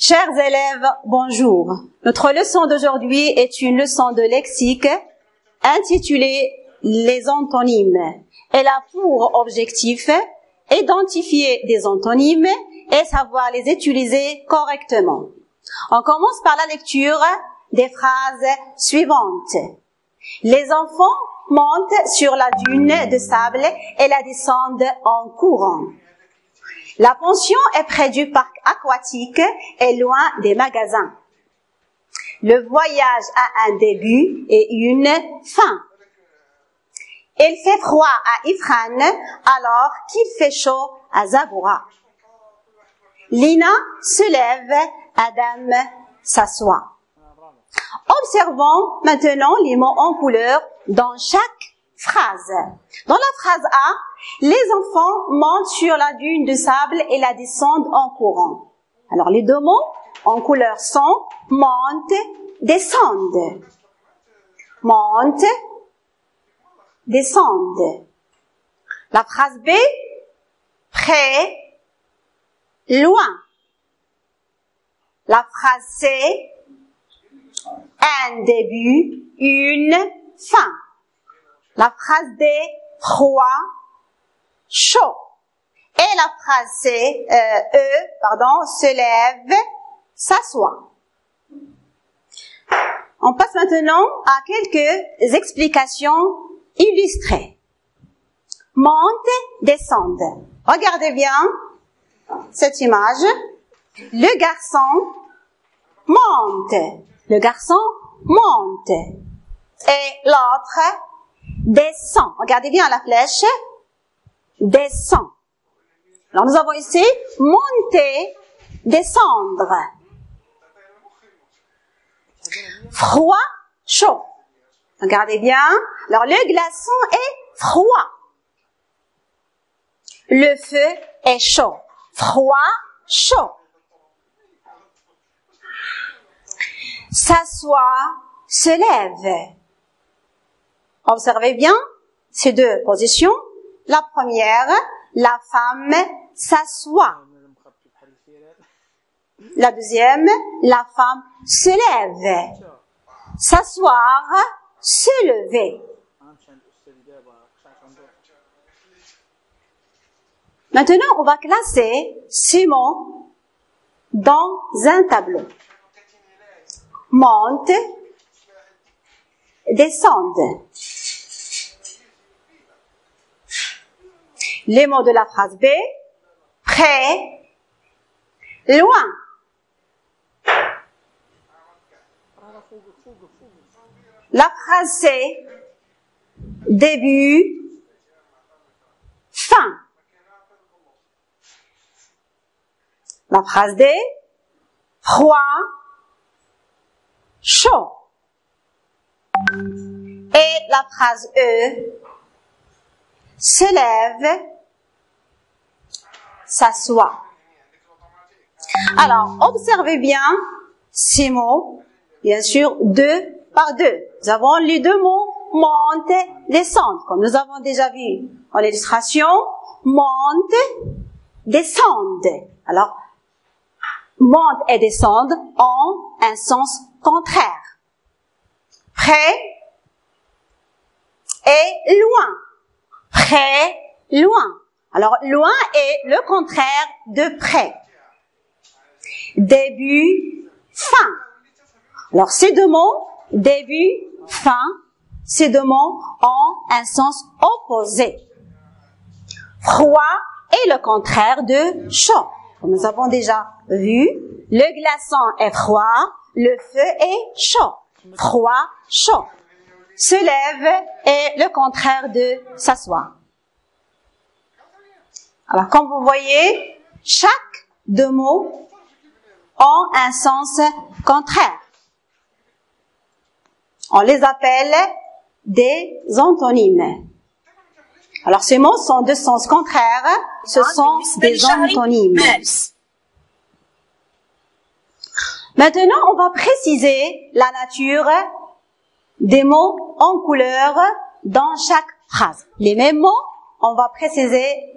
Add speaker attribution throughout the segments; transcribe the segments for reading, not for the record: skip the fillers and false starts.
Speaker 1: Chers élèves, bonjour. Notre leçon d'aujourd'hui est une leçon de lexique intitulée « Les antonymes ». Elle a pour objectif identifier des antonymes et savoir les utiliser correctement. On commence par la lecture des phrases suivantes. Les enfants montent sur la dune de sable et la descendent en courant. La pension est près du parc aquatique et loin des magasins. Le voyage a un début et une fin. Il fait froid à Ifrane alors qu'il fait chaud à Zagoura. Lina se lève, Adam s'assoit. Observons maintenant les mots en couleur dans chaque phrase. Dans la phrase A, les enfants montent sur la dune de sable et la descendent en courant. Alors les deux mots en couleur sont monte, descende. Monte, descende. La phrase B, près, loin. La phrase C, un début, une fin. La phrase D, froid, chaud. Et la phrase C, se lève, s'assoit. On passe maintenant à quelques explications illustrées. Monte, descende. Regardez bien cette image. Le garçon monte. Le garçon monte. Et l'autre descend. Regardez bien la flèche. Descend. Alors nous avons ici monter, descendre. Froid, chaud. Regardez bien. Alors le glaçon est froid. Le feu est chaud. Froid, chaud. S'assoit, se lève. Observez bien ces deux positions. La première, la femme s'assoit. La deuxième, la femme se lève. S'asseoir, se lever. Maintenant, on va classer ces mots dans un tableau. Monte, descende. Les mots de la phrase B, près, loin. La phrase C, début, fin. La phrase D, froid, chaud. Et la phrase E, se lève, s'assoit. Alors, observez bien ces mots, bien sûr, deux par deux. Nous avons les deux mots monte, descendre, comme nous avons déjà vu en illustration. Monte, descende. Alors, monte et descendre ont un sens contraire. Près et loin. Près, loin. Alors, loin est le contraire de près. Début, fin. Alors, ces deux mots, début, fin, ces deux mots ont un sens opposé. Froid est le contraire de chaud. Comme nous avons déjà vu, le glaçon est froid, le feu est chaud. Froid, chaud. Se lève est le contraire de s'asseoir. Alors, comme vous voyez, chaque deux mots ont un sens contraire. On les appelle des antonymes. Alors, ces mots sont de sens contraire. Ce sont des antonymes. Maintenant, on va préciser la nature des mots en couleur dans chaque phrase. Les mêmes mots, on va préciser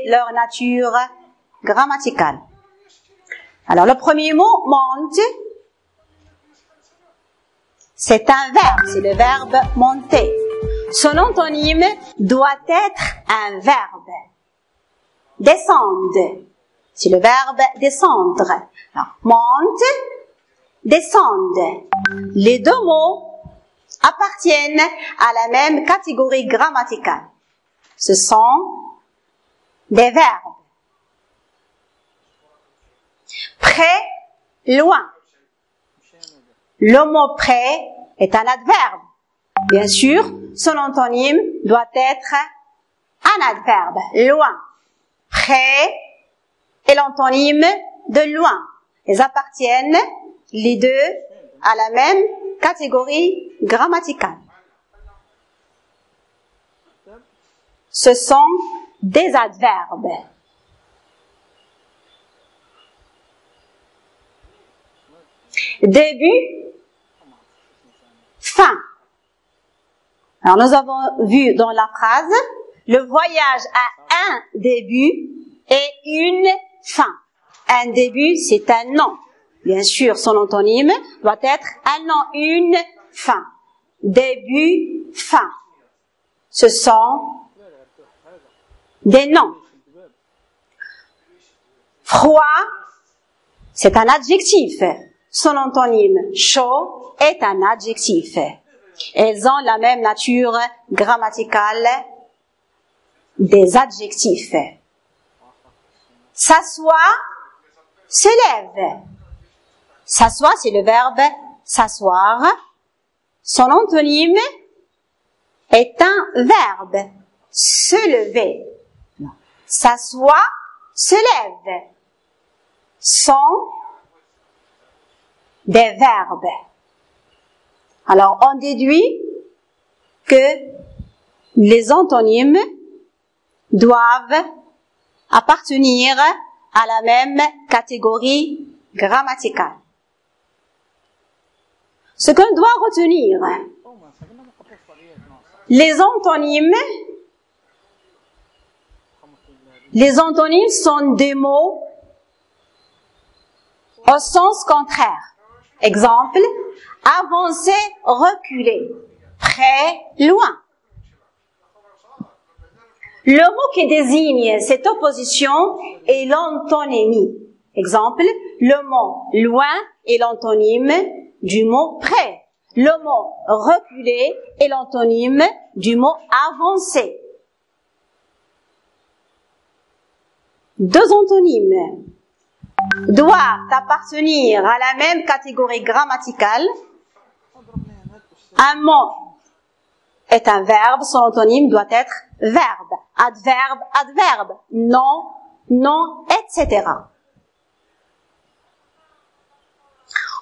Speaker 1: leur nature grammaticale. Alors, le premier mot, monte, c'est un verbe, c'est le verbe monter. Son antonyme doit être un verbe. Descendre, c'est le verbe descendre. Alors, monte, descendre. Les deux mots appartiennent à la même catégorie grammaticale. Ce sont des verbes. Près, loin. Le mot près est un adverbe. Bien sûr, son antonyme doit être un adverbe. Loin. Près est l'antonyme de loin. Ils appartiennent, les deux, à la même catégorie grammaticale. Ce sont des adverbes. Début, fin. Alors, nous avons vu dans la phrase, le voyage a un début et une fin. Un début, c'est un nom. Bien sûr, son antonyme doit être un nom, une fin. Début, fin. Ce sont des noms. Froid, c'est un adjectif. Son antonyme, chaud, est un adjectif. Elles ont la même nature grammaticale des adjectifs. S'asseoir, se lève. S'asseoir, c'est le verbe s'asseoir. Son antonyme est un verbe, se lever. S'assoit, se lève. Sont des verbes. Alors, on déduit que les antonymes doivent appartenir à la même catégorie grammaticale. Ce qu'on doit retenir, les antonymes sont des mots au sens contraire. Exemple, avancer, reculer, près, loin. Le mot qui désigne cette opposition est l'antonymie. Exemple, le mot loin est l'antonyme du mot près. Le mot reculer est l'antonyme du mot avancer. Deux antonymes doivent appartenir à la même catégorie grammaticale. Un mot est un verbe, son antonyme doit être verbe, adverbe, adverbe, nom, nom, etc.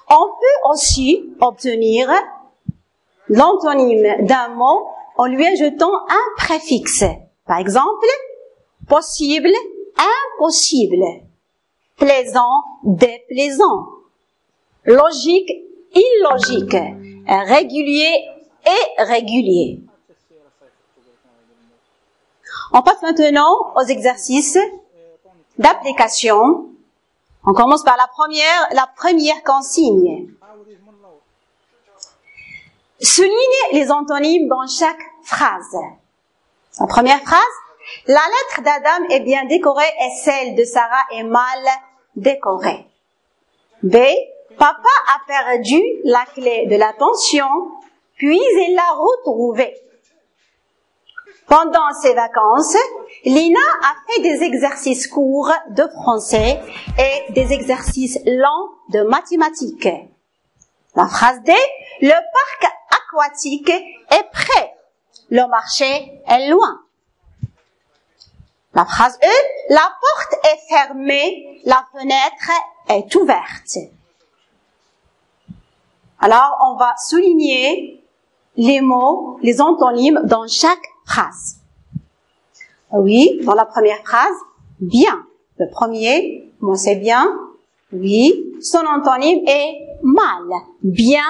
Speaker 1: On peut aussi obtenir l'antonyme d'un mot en lui ajoutant un préfixe. Par exemple, possible, impossible, plaisant, déplaisant, logique, illogique, régulier et régulier. On passe maintenant aux exercices d'application. On commence par la première consigne. Souligne les antonymes dans chaque phrase. La première phrase, la lettre d'Adam est bien décorée et celle de Sarah est mal décorée. B, papa a perdu la clé de la pension, puis il l'a retrouvée. Pendant ses vacances, Lina a fait des exercices courts de français et des exercices lents de mathématiques. La phrase D, le parc aquatique est près, le marché est loin. La phrase E, la porte est fermée, la fenêtre est ouverte. Alors, on va souligner les mots, les antonymes dans chaque phrase. Oui, dans la première phrase, bien. Le premier, moi c'est bien. Oui, son antonyme est mal. Bien,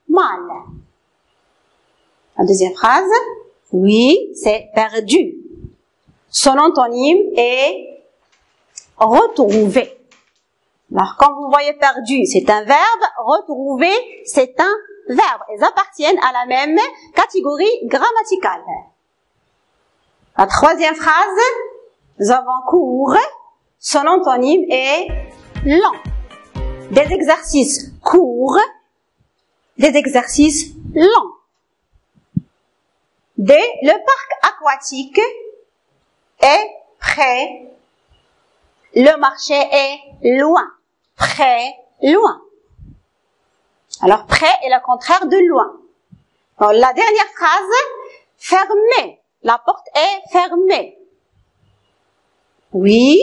Speaker 1: mal. La deuxième phrase, oui, c'est perdu. Son antonyme est retrouvé. Alors, quand vous voyez perdu, c'est un verbe. Retrouver, c'est un verbe. Ils appartiennent à la même catégorie grammaticale. La troisième phrase, nous avons court. Son antonyme est lent. Des exercices courts, des exercices lents. D, le parc aquatique est près. Le marché est loin. Près, loin. Alors, près est le contraire de loin. Alors, la dernière phrase, fermé. La porte est fermée. Oui,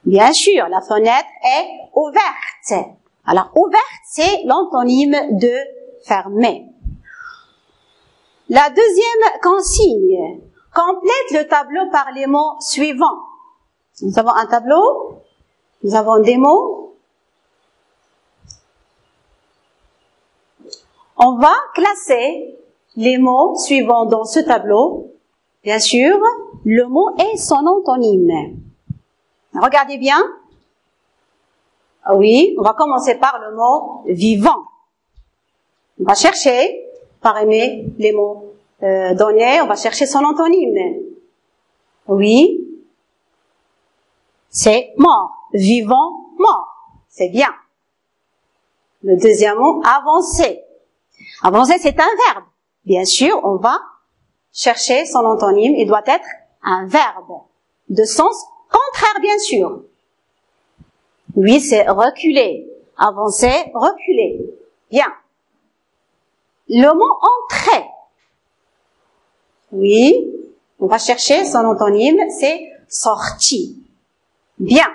Speaker 1: bien sûr, la fenêtre est ouverte. Alors, ouverte, c'est l'antonyme de fermé. La deuxième consigne complète le tableau par les mots suivants. Nous avons un tableau, nous avons des mots. On va classer les mots suivants dans ce tableau. Bien sûr, le mot et son antonyme. Regardez bien. Oui, on va commencer par le mot vivant. On va chercher, parmi les mots donnés, on va chercher son antonyme. Oui, c'est mort. Vivant, mort. C'est bien. Le deuxième mot, avancer. Avancer, c'est un verbe. Bien sûr, on va chercher son antonyme. Il doit être un verbe de sens contraire, bien sûr. Oui, c'est reculer. Avancer, reculer. Bien. Le mot entrer. Oui, on va chercher son antonyme, c'est sorti. Bien.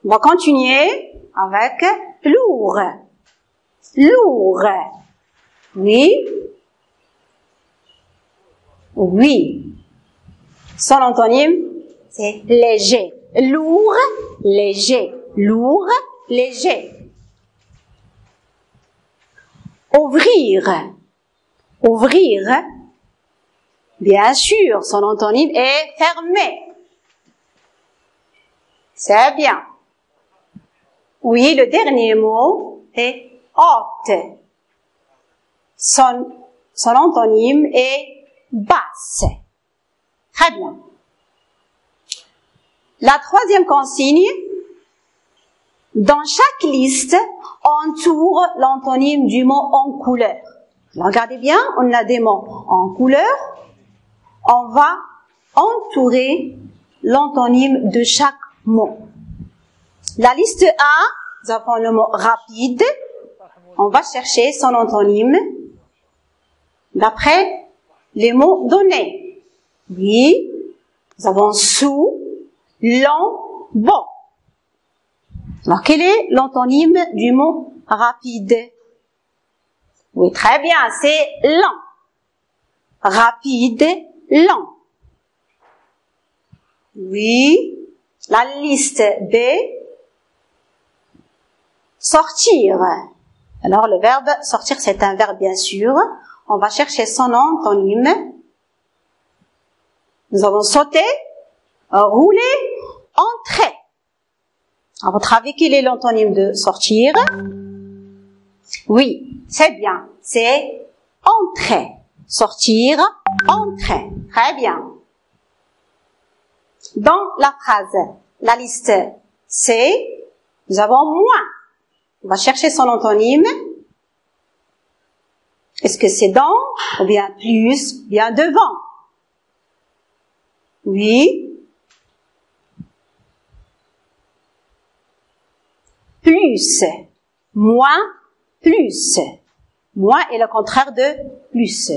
Speaker 1: On va continuer avec lourd. Lourd. Oui. Oui. Son antonyme, c'est léger. Lourd, léger. Lourd, léger. Ouvrir. Ouvrir. Bien sûr, son antonyme est fermé. C'est bien. Oui, le dernier mot est haute. Son antonyme est basse. Très bien. La troisième consigne, dans chaque liste, entoure l'antonyme du mot en couleur. Regardez bien, on a des mots en couleur. On va entourer l'antonyme de chaque mot. La liste A, nous avons le mot rapide. On va chercher son antonyme d'après les mots donnés. Oui, nous avons sous, long, bon. Alors, quel est l'antonyme du mot rapide? Oui, très bien, c'est lent. Rapide, lent. Oui, la liste B, sortir. Alors, le verbe sortir, c'est un verbe, bien sûr. On va chercher son antonyme. Nous avons sauté, rouler, entrer. À votre avis, quel est l'antonyme de sortir? Oui, c'est bien. C'est entrer. Sortir, entrer. Très bien. Dans la phrase, la liste C, nous avons moins. On va chercher son antonyme. Est-ce que c'est dans, ou bien plus, bien devant? Oui. Plus. Moins, plus. Moins est le contraire de plus.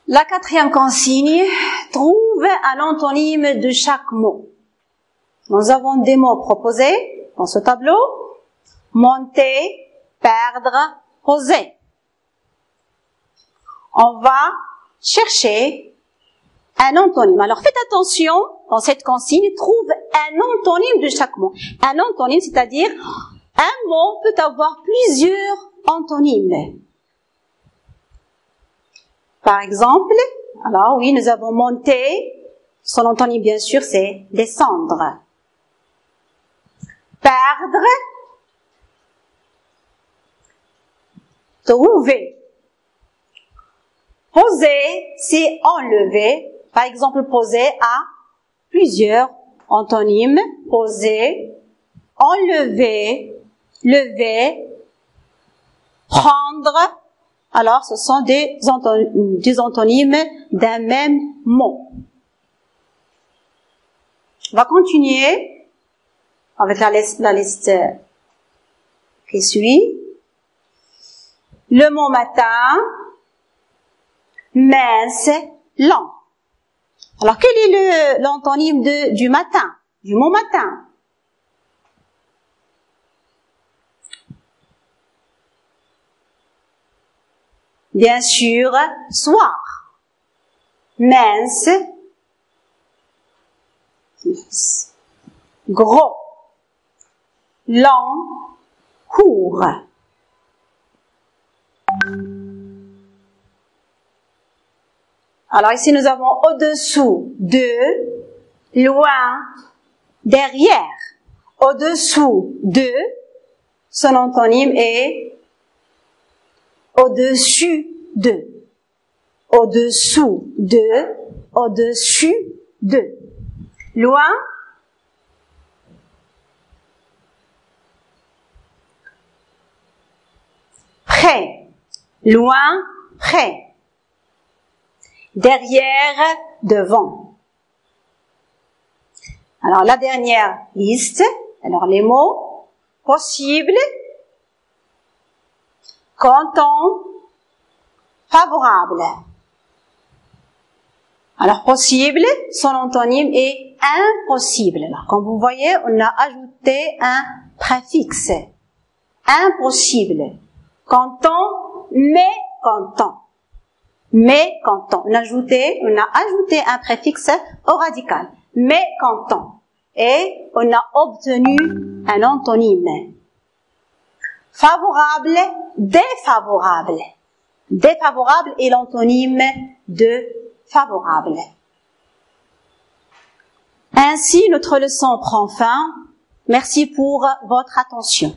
Speaker 1: La quatrième consigne, trouve un antonyme de chaque mot. Nous avons des mots proposés dans ce tableau. Monter, perdre, poser. On va chercher un antonyme. Alors faites attention, dans cette consigne, trouve un antonyme de chaque mot. Un antonyme, c'est-à-dire un mot peut avoir plusieurs antonymes. Par exemple, alors oui, nous avons monté, son antonyme bien sûr c'est descendre. Perdre, trouver. Poser, c'est enlever. Par exemple, poser a plusieurs antonymes. Poser, enlever, lever, prendre. Alors, ce sont des antonymes d'un même mot. On va continuer avec la liste qui suit. Le mot matin, mince, lent. Alors, quel est l'antonyme du matin, du mot matin? Bien sûr, soir. Mince, gros, lent, court. Alors ici nous avons au-dessous de, loin, derrière. Au-dessous de, son antonyme est au-dessus de. Au-dessous de, au-dessus de. Loin, près. Loin, près. Derrière, devant. Alors, la dernière liste. Alors, les mots possible, content, favorable. Alors, possible, son antonyme est impossible. Alors, comme vous voyez, on a ajouté un préfixe. Impossible. Content, mais content. Mais content. On a ajouté un préfixe au radical. Mais content. Et on a obtenu un antonyme. Favorable, défavorable. Défavorable est l'antonyme de favorable. Ainsi, notre leçon prend fin. Merci pour votre attention.